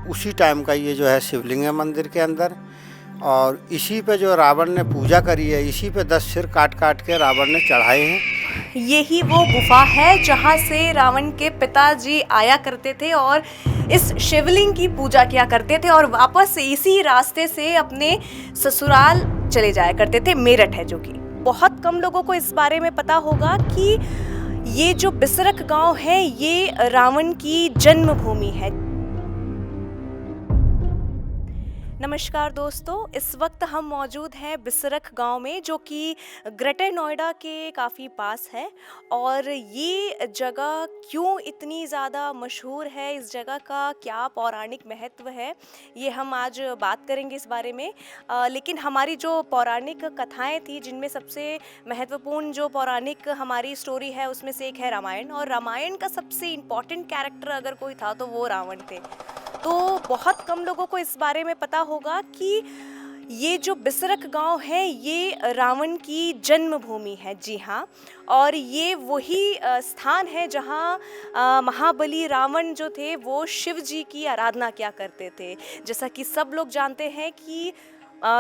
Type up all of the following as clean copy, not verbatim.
उसी टाइम का ये जो है शिवलिंग है मंदिर के अंदर। और इसी पे जो रावण ने पूजा करी है, इसी पे 10 सिर काट काट के रावण ने चढ़ाए हैं। यही वो गुफा है जहाँ से रावण के पिताजी आया करते थे और इस शिवलिंग की पूजा किया करते थे और वापस इसी रास्ते से अपने ससुराल चले जाया करते थे। मेरठ है जो कि बहुत कम लोगों को इस बारे में पता होगा कि ये जो बिसरख गांव है ये रावण की जन्मभूमि है। नमस्कार दोस्तों, इस वक्त हम मौजूद हैं बिसरख गांव में जो कि ग्रेटर नोएडा के काफ़ी पास है। और ये जगह क्यों इतनी ज़्यादा मशहूर है, इस जगह का क्या पौराणिक महत्व है, ये हम आज बात करेंगे इस बारे में। लेकिन हमारी जो पौराणिक कथाएं थी जिनमें सबसे महत्वपूर्ण जो पौराणिक हमारी स्टोरी है उसमें से एक है रामायण। और रामायण का सबसे इम्पॉर्टेंट कैरेक्टर अगर कोई था तो वो रावण थे। तो बहुत कम लोगों को इस बारे में पता होगा कि ये जो बिसरख गांव है ये रावण की जन्मभूमि है। जी हाँ, और ये वही स्थान है जहाँ महाबली रावण जो थे वो शिव जी की आराधना किया करते थे। जैसा कि सब लोग जानते हैं कि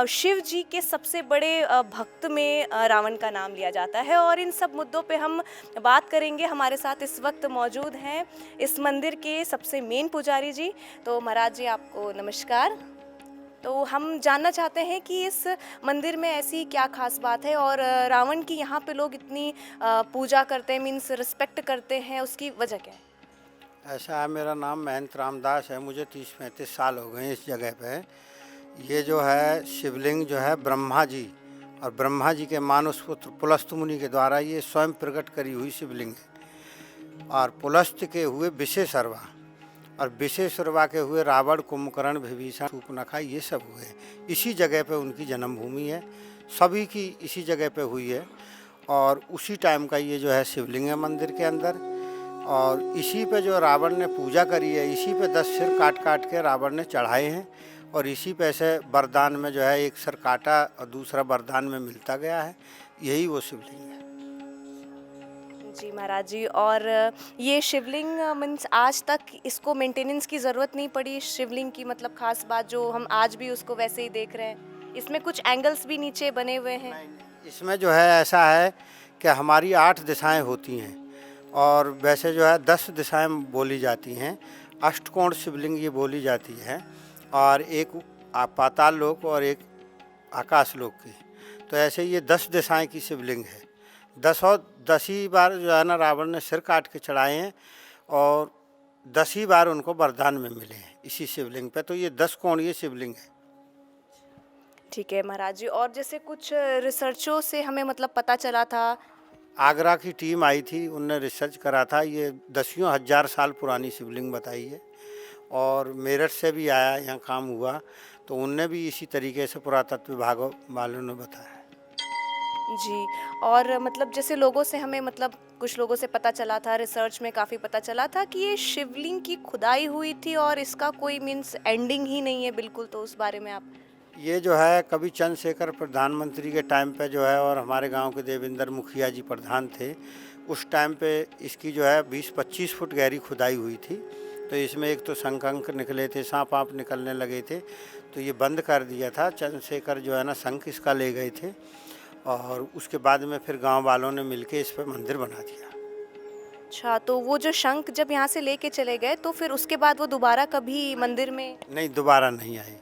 शिव जी के सबसे बड़े भक्त में रावण का नाम लिया जाता है। और इन सब मुद्दों पे हम बात करेंगे। हमारे साथ इस वक्त मौजूद हैं इस मंदिर के सबसे मेन पुजारी जी। तो महाराज जी आपको नमस्कार। तो हम जानना चाहते हैं कि इस मंदिर में ऐसी क्या खास बात है और रावण की यहाँ पे लोग इतनी पूजा करते हैं, मीन्स रिस्पेक्ट करते हैं, उसकी वजह क्या है? ऐसा है, मेरा नाम महंत रामदास है, मुझे 30-35 साल हो गए इस जगह पे। ये जो है शिवलिंग जो है ब्रह्मा जी और ब्रह्मा जी के मानस पुत्र पुलस्त मुनि के द्वारा ये स्वयं प्रकट करी हुई शिवलिंग है। और पुलस्त के हुए विशेषरवा और विशेषरवा के हुए रावण, कुंभकर्ण, विभीषण, शूर्पणखा, ये सब हुए इसी जगह पे। उनकी जन्मभूमि है, सभी की इसी जगह पे हुई है। और उसी टाइम का ये जो है शिवलिंग है मंदिर के अंदर। और इसी पे जो रावण ने पूजा करी है, इसी पे 10 सिर काट काट के रावण ने चढ़ाए हैं। और इसी पे से वरदान में जो है एक सिर काटा और दूसरा वरदान में मिलता गया है। यही वो शिवलिंग है। जी महाराज जी, और ये शिवलिंग मीन्स आज तक इसको मेंटेनेंस की ज़रूरत नहीं पड़ी शिवलिंग की, मतलब खास बात जो हम आज भी उसको वैसे ही देख रहे हैं। इसमें कुछ एंगल्स भी नीचे बने हुए हैं। इसमें जो है ऐसा है कि हमारी 8 दिशाएं होती हैं और वैसे जो है 10 दिशाएं बोली जाती हैं। अष्टकोण शिवलिंग ये बोली जाती है। और एक पाताल लोक और एक आकाश लोक की। तो ऐसे ये 10 दिशाएं की शिवलिंग है। 10 ही बार जो है ना रावण ने सिर काट के चढ़ाए हैं और 10 ही बार उनको वरदान में मिले हैं इसी शिवलिंग पे। तो ये 10 कोणीय शिवलिंग है। ठीक है महाराज जी, और जैसे कुछ रिसर्चों से हमें मतलब पता चला था। आगरा की टीम आई थी, उनने रिसर्च करा था, ये 10 हज़ार साल पुरानी शिवलिंग बताई है। और मेरठ से भी आया, यहाँ काम हुआ, तो उनने भी इसी तरीके से पुरातत्व विभाग वालों ने बताया। जी, और मतलब जैसे लोगों से हमें मतलब कुछ लोगों से पता चला था, रिसर्च में काफ़ी पता चला था कि ये शिवलिंग की खुदाई हुई थी और इसका कोई मीन्स एंडिंग ही नहीं है बिल्कुल। तो उस बारे में आप? ये जो है कभी चंद्रशेखर प्रधानमंत्री के टाइम पे जो है, और हमारे गांव के देवेंद्र मुखिया जी प्रधान थे, उस टाइम पे इसकी जो है 20-25 फुट गहरी खुदाई हुई थी। तो इसमें एक तो शंख अंक निकले थे, सांप आप निकलने लगे थे, तो ये बंद कर दिया था। चंद्रशेखर जो है ना शंख इसका ले गए थे और उसके बाद में फिर गांव वालों ने मिलके इस पर मंदिर बना दिया। अच्छा, तो वो जो शंख जब यहाँ से लेके चले गए तो फिर उसके बाद वो दोबारा कभी मंदिर में? नहीं, दोबारा नहीं आई।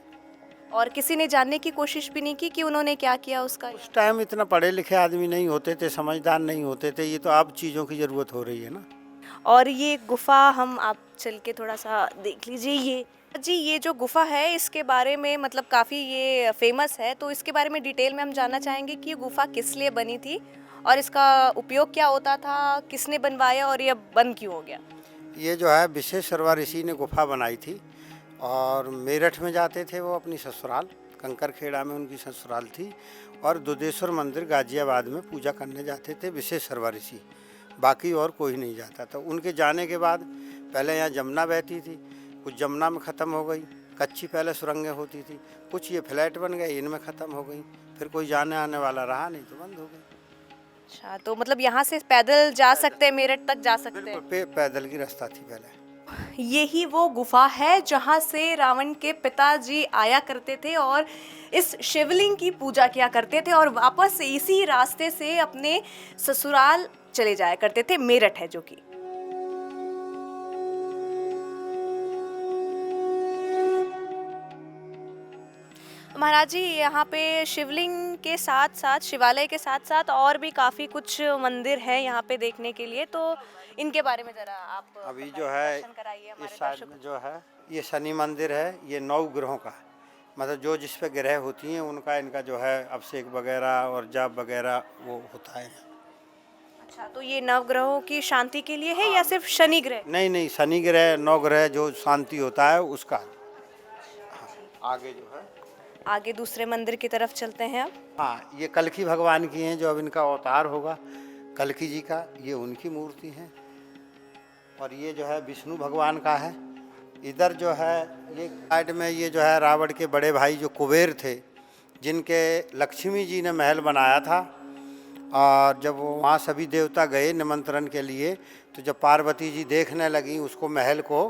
और किसी ने जानने की कोशिश भी नहीं की कि उन्होंने क्या किया उसका? उस टाइम इतना पढ़े लिखे आदमी नहीं होते थे, समझदार नहीं होते थे। ये तो अब चीज़ों की ज़रूरत हो रही है ना। और ये गुफा हम आप चल के थोड़ा सा देख लीजिए। ये जी, ये जो गुफा है इसके बारे में मतलब काफ़ी ये फेमस है। तो इसके बारे में डिटेल में हम जानना चाहेंगे कि ये गुफा किस लिए बनी थी और इसका उपयोग क्या होता था, किसने बनवाया और ये बंद क्यों हो गया? ये जो है विश्वेश्वरवा ऋषि ने गुफा बनाई थी और मेरठ में जाते थे वो अपनी ससुराल, कंकरखेड़ा में उनकी ससुराल थी। और दुधेश्वर मंदिर गाजियाबाद में पूजा करने जाते थे विश्वेश्वरवा ऋषि, बाकी और कोई नहीं जाता था। उनके जाने के बाद पहले यहाँ जमुना बहती थी, कुछ जमुना में ख़त्म हो गई। कच्ची पहले सुरंगें होती थी, कुछ ये फ्लैट बन गए, इनमें ख़त्म हो गई। फिर कोई जाने आने वाला रहा नहीं तो बंद हो गई। अच्छा, तो मतलब यहाँ से पैदल जा सकते हैं, मेरठ तक जा सकते हैं? बिल्कुल पैदल की रास्ता थी पहले। यही वो गुफा है जहाँ से रावण के पिताजी आया करते थे और इस शिवलिंग की पूजा किया करते थे और वापस इसी रास्ते से अपने ससुराल चले जाया करते थे। मेरठ है जो कि। महाराज जी, यहाँ पे शिवलिंग के साथ साथ, शिवालय के साथ साथ और भी काफ़ी कुछ मंदिर है यहाँ पे देखने के लिए, तो इनके बारे में ज़रा आप अभी बताइए, जो है दर्शन कराइए हमारे इस साइड दर्शकों में जो है ये शनि मंदिर है। ये 9 ग्रहों का, मतलब जो जिस पे ग्रह होती हैं उनका इनका जो है अभिषेक वगैरह और जाप वगैरह वो होता है। को। अच्छा, तो ये नवग्रहों की शांति के लिए है या सिर्फ शनि ग्रह? नहीं नहीं, शनि ग्रह 9 ग्रह जो शांति होता है उसका। आगे जो है, आगे दूसरे मंदिर की तरफ चलते हैं अब। हाँ, ये कल्कि भगवान की हैं, जो अब इनका अवतार होगा कल्कि जी का, ये उनकी मूर्ति है। और ये जो है विष्णु भगवान का है। इधर जो है ये साइड में ये जो है रावण के बड़े भाई जो कुबेर थे, जिनके लक्ष्मी जी ने महल बनाया था। और जब वो वहाँ सभी देवता गए निमंत्रण के लिए, तो जब पार्वती जी देखने लगी उसको महल को,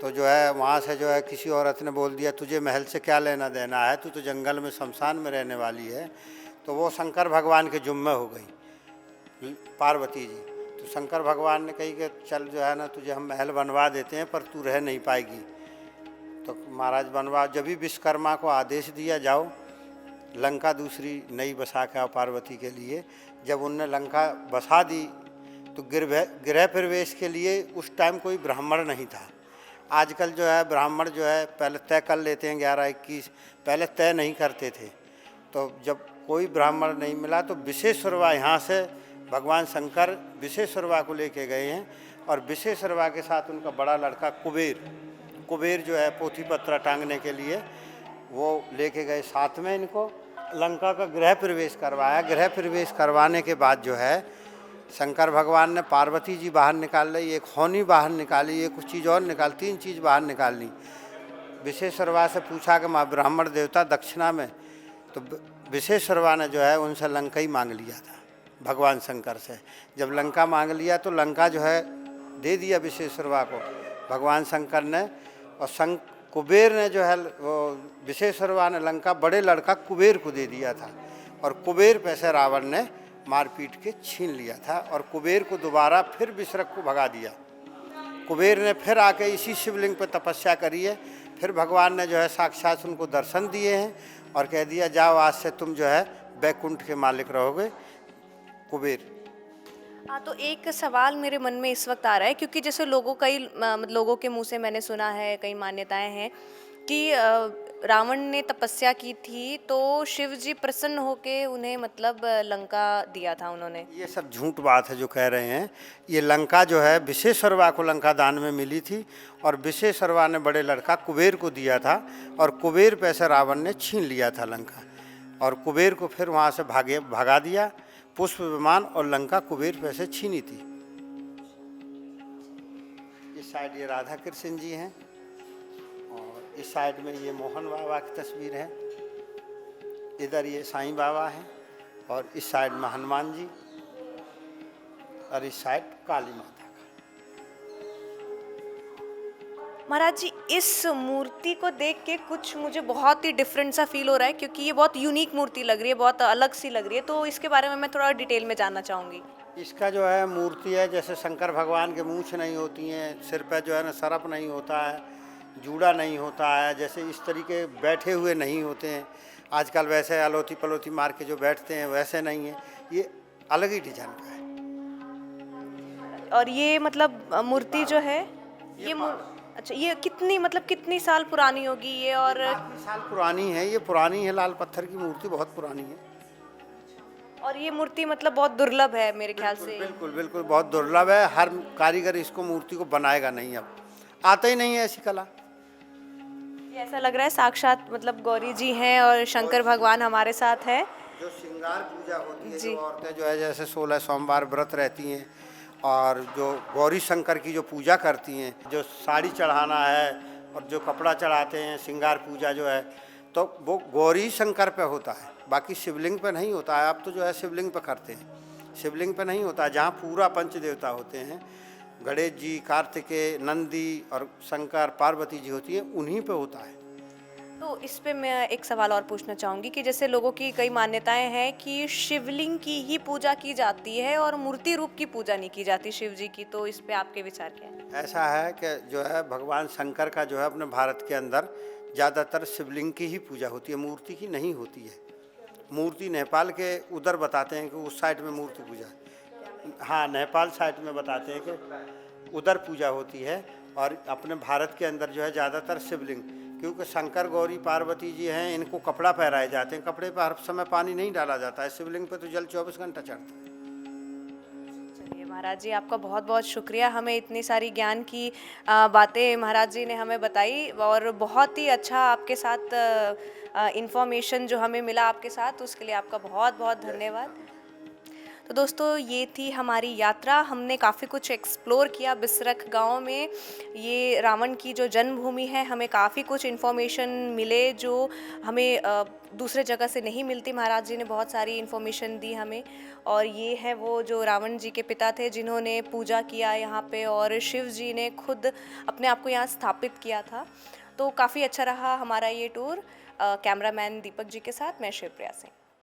तो जो है वहाँ से जो है किसी औरत ने बोल दिया, तुझे महल से क्या लेना देना है, तू तो जंगल में शमशान में रहने वाली है। तो वो शंकर भगवान के जुम्मे हो गई पार्वती जी। तो शंकर भगवान ने कही कि चल जो है ना, तुझे हम महल बनवा देते हैं पर तू रह नहीं पाएगी। तो महाराज बनवा, जब भी विश्वकर्मा को आदेश दिया जाओ लंका दूसरी नई बसा के आओ पार्वती के लिए। जब उनने लंका बसा दी तो गृह प्रवेश के लिए उस टाइम कोई ब्राह्मण नहीं था। आजकल जो है ब्राह्मण जो है पहले तय कर लेते हैं 11-21, पहले तय नहीं करते थे। तो जब कोई ब्राह्मण नहीं मिला तो विशेश्वरवा यहाँ से भगवान शंकर विशेश्वरवा को लेके गए हैं। और विशेश्वरवा के साथ उनका बड़ा लड़का कुबेर जो है पोथी पत्रा टांगने के लिए वो लेके गए साथ में। इनको लंका का गृह प्रवेश करवाया। गृह प्रवेश करवाने के बाद जो है शंकर भगवान ने पार्वती जी बाहर निकाल ली, एक होनी बाहर निकाली, एक कुछ चीज़ और निकाल, 3 चीज़ बाहर निकालनी। विशेश्वरवा से पूछा कि माँ ब्राह्मण देवता दक्षिणा में, तो विशेश्वरवा ने जो है उनसे लंका ही मांग लिया था भगवान शंकर से। जब लंका मांग लिया तो लंका जो है दे दिया विशेश्वरवा को भगवान शंकर ने। और कुबेर ने जो है वो विशेश्वरवा ने लंका बड़े लड़का कुबेर को दे दिया था। और कुबेर पे से रावण ने मारपीट के छीन लिया था और कुबेर को दोबारा फिर विसरक को भगा दिया। कुबेर ने फिर आके इसी शिवलिंग पर तपस्या करी है। फिर भगवान ने जो है साक्षात उनको दर्शन दिए हैं और कह दिया जाओ आज से तुम जो है बैकुंठ के मालिक रहोगे कुबेर। हाँ, तो एक सवाल मेरे मन में इस वक्त आ रहा है, क्योंकि जैसे लोगों के मुंह से मैंने सुना है, कई मान्यताएं हैं कि रावण ने तपस्या की थी तो शिव जी प्रसन्न होके उन्हें मतलब लंका दिया था उन्होंने। ये सब झूठ बात है जो कह रहे हैं। ये लंका जो है विशेश्वरवा को लंका दान में मिली थी और विशेश्वरवा ने बड़े लड़का कुबेर को दिया था और कुबेर पे से रावण ने छीन लिया था लंका। और कुबेर को फिर वहाँ से भगा दिया पुष्प विमान, और लंका कुबेर पे से छीनी थी। इस साइड ये राधा कृष्ण जी हैं और इस साइड में ये मोहन बाबा की तस्वीर है। इधर ये साईं बाबा हैं और इस साइड में हनुमान जी और इस साइड काली माता का। महाराज जी, इस मूर्ति को देख के कुछ मुझे बहुत ही डिफरेंट सा फील हो रहा है, क्योंकि ये बहुत यूनिक मूर्ति लग रही है, बहुत अलग सी लग रही है। तो इसके बारे में मैं थोड़ा डिटेल में जानना चाहूँगी। इसका जो है मूर्ति है जैसे शंकर भगवान के मूँछ नहीं होती हैं, सिर पे जो है ना सरप नहीं होता है, जूड़ा नहीं होता है, जैसे इस तरीके बैठे हुए नहीं होते हैं आजकल वैसे अलोती पलोती मार के जो बैठते हैं वैसे नहीं है, ये अलग ही डिजाइन का है। और ये मतलब मूर्ति जो है ये अच्छा, ये कितनी साल पुरानी होगी ये? और कितनी साल पुरानी है? ये पुरानी है, लाल पत्थर की मूर्ति बहुत पुरानी है। और ये मूर्ति मतलब बहुत दुर्लभ है मेरे ख्याल से। बिल्कुल बिल्कुल बहुत दुर्लभ है। हर कारीगर इसको मूर्ति को बनाएगा नहीं, अब आता ही नहीं है ऐसी कला। ये ऐसा लग रहा है साक्षात मतलब गौरी जी हैं और शंकर भगवान हमारे साथ है। जो श्रृंगार पूजा होती है, जी। जो औरतें जो है जैसे 16 सोमवार व्रत रहती हैं और जो गौरी शंकर की जो पूजा करती हैं, जो साड़ी चढ़ाना है और जो कपड़ा चढ़ाते हैं, श्रृंगार पूजा जो है, तो वो गौरी शंकर पे होता है, बाकी शिवलिंग पे नहीं होता है। आप तो जो है शिवलिंग पे करते हैं, शिवलिंग पे नहीं होता है। जहाँ पूरा पंच देवता होते हैं गणेश जी, कार्तिकेय, नंदी और शंकर, पार्वती जी होती है, उन्हीं पे होता है। तो इस पे मैं एक सवाल और पूछना चाहूँगी कि जैसे लोगों की कई मान्यताएं हैं कि शिवलिंग की ही पूजा की जाती है और मूर्ति रूप की पूजा नहीं की जाती शिव जी की, तो इस पे आपके विचार क्या है? ऐसा है कि जो है भगवान शंकर का जो है अपने भारत के अंदर ज़्यादातर शिवलिंग की ही पूजा होती है, मूर्ति की नहीं होती है। मूर्ति नेपाल के उधर बताते हैं कि उस साइड में मूर्ति पूजा है। हाँ, नेपाल साइड में बताते हैं कि उधर पूजा होती है, और अपने भारत के अंदर जो है ज़्यादातर शिवलिंग, क्योंकि शंकर गौरी पार्वती जी हैं, इनको कपड़ा पहराए जाते हैं, कपड़े पर हर समय पानी नहीं डाला जाता है, शिवलिंग पे तो जल 24 घंटा चढ़ता है। चलिए महाराज जी, आपका बहुत बहुत शुक्रिया, हमें इतनी सारी ज्ञान की बातें महाराज जी ने हमें बताई और बहुत ही अच्छा आपके साथ इंफॉर्मेशन जो हमें मिला आपके साथ, उसके लिए आपका बहुत बहुत धन्यवाद। तो दोस्तों, ये थी हमारी यात्रा, हमने काफ़ी कुछ एक्सप्लोर किया बिसरख गांव में। ये रावण की जो जन्मभूमि है, हमें काफ़ी कुछ इन्फॉर्मेशन मिले जो हमें दूसरे जगह से नहीं मिलती। महाराज जी ने बहुत सारी इन्फॉर्मेशन दी हमें, और ये है वो जो रावण जी के पिता थे जिन्होंने पूजा किया यहाँ पे, और शिव जी ने खुद अपने आप को यहाँ स्थापित किया था। तो काफ़ी अच्छा रहा हमारा ये टूर। कैमरामैन दीपक जी के साथ मैं शिवप्रिया सिंह।